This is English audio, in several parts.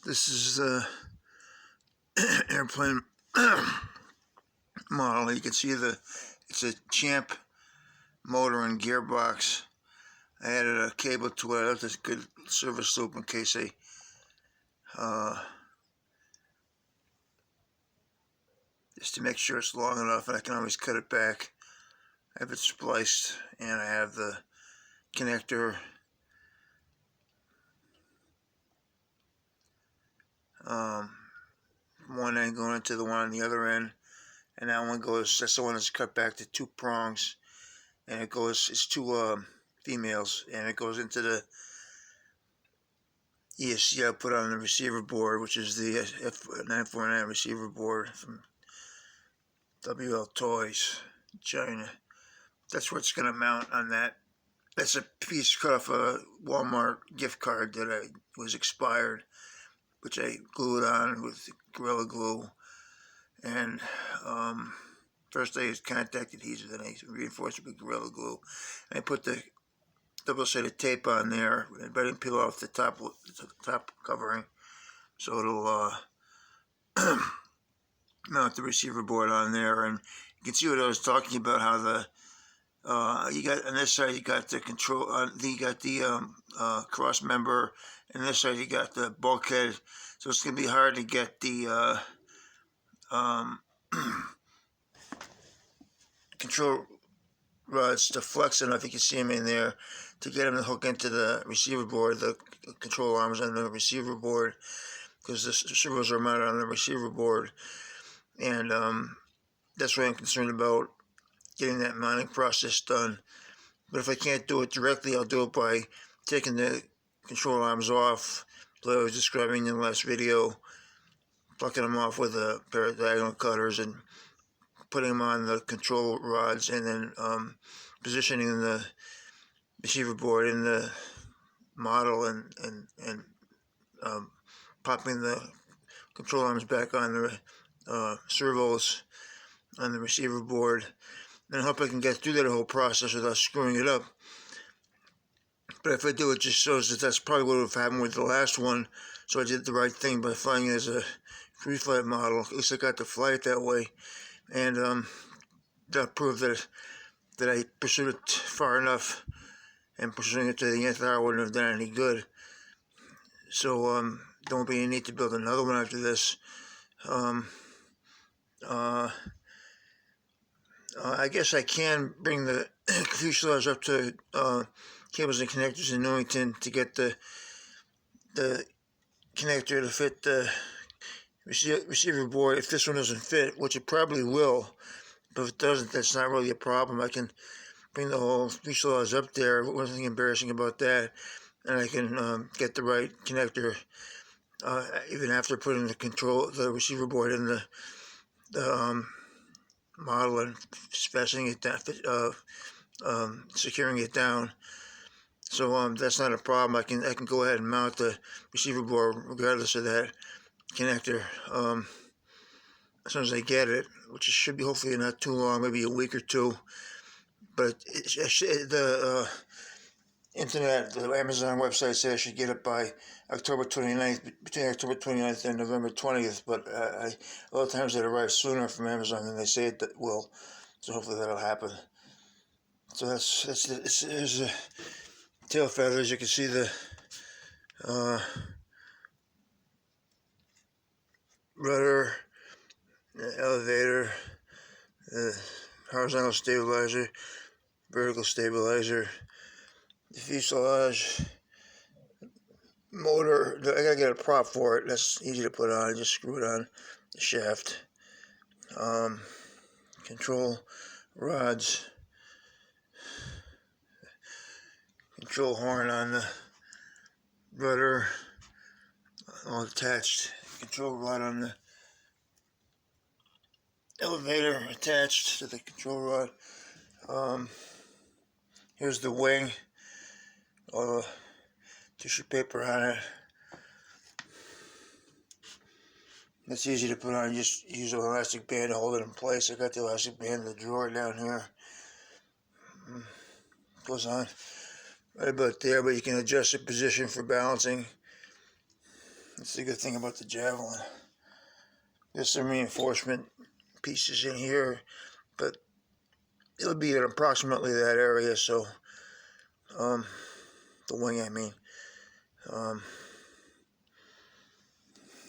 This is the airplane model. You can see it's a Champ motor and gearbox. I added a cable to it. I left this good service loop in case just to make sure it's long enough, and I can always cut it back. I have it spliced, and I have the connector one end going into the one on the other end, and that one goes, that's the one that's cut back to 2 prongs, and it goes, it's 2 females, and it goes into the ESC I put on the receiver board, which is the F949 receiver board from WL Toys, China. That's what's going to mount on that. That's a piece cut off a Walmart gift card that was expired, which I glued on with Gorilla Glue. And first I used contact adhesive, then I reinforced it with Gorilla Glue. And I put the double-sided tape on there, but I didn't peel off the top covering, so it'll mount the receiver board on there. And you can see what I was talking about, how the you got on this side you got the control, you got the cross member, and this side you got the bulkhead. So it's gonna be hard to get the control rods to flex enough. You can see them in there to get them to hook into the receiver board, the control arms on the receiver board, because the servos are mounted on the receiver board. And that's what I'm concerned about, getting that mounting process done. But if I can't do it directly, I'll do it by taking the control arms off, like I was describing in the last video, plucking them off with a pair of diagonal cutters and putting them on the control rods, and then positioning the receiver board in the model, and popping the control arms back on the servos on the receiver board. And I hope I can get through that whole process without screwing it up. But if I do, it just shows that that's probably what would have happened with the last one. So I did the right thing by flying it as a free flight model. At least I got to fly it that way. And that proved that I pursued it far enough, and pursuing it to the nth hour wouldn't have done any good. So there won't be any need to build another one after this. I guess I can bring the fuselage up to Cables and Connectors in Newington to get the connector to fit the receiver board. If this one doesn't fit, which it probably will, but if it doesn't, that's not really a problem. I can bring the whole fuselage up there. There's nothing embarrassing about that, and I can get the right connector even after putting the receiver board in the model and fastening it down, securing it down. So that's not a problem. I can go ahead and mount the receiver board regardless of that connector as soon as I get it, which should be hopefully not too long, maybe a week or two. But the internet, the Amazon website says I should get it by October 29th, between October 29th and November 20th, but a lot of times it arrives sooner from Amazon than they say it will, so hopefully that'll happen. So there's the tail feathers. You can see the rudder, the elevator, the horizontal stabilizer, vertical stabilizer, the fuselage, motor. I gotta get a prop for it. That's easy to put on. Just screw it on the shaft. Control rods, control horn on the rudder, all attached. Control rod on the elevator attached to the control rod. Here's the wing. All the tissue paper on it. That's easy to put on. Just use an elastic band to hold it in place. I got the elastic band in the drawer down here. Goes on right about there, but you can adjust the position for balancing. That's the good thing about the Javelin. There's some reinforcement pieces in here, but it'll be at approximately that area, so, the wing, I mean.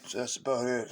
So that's about it.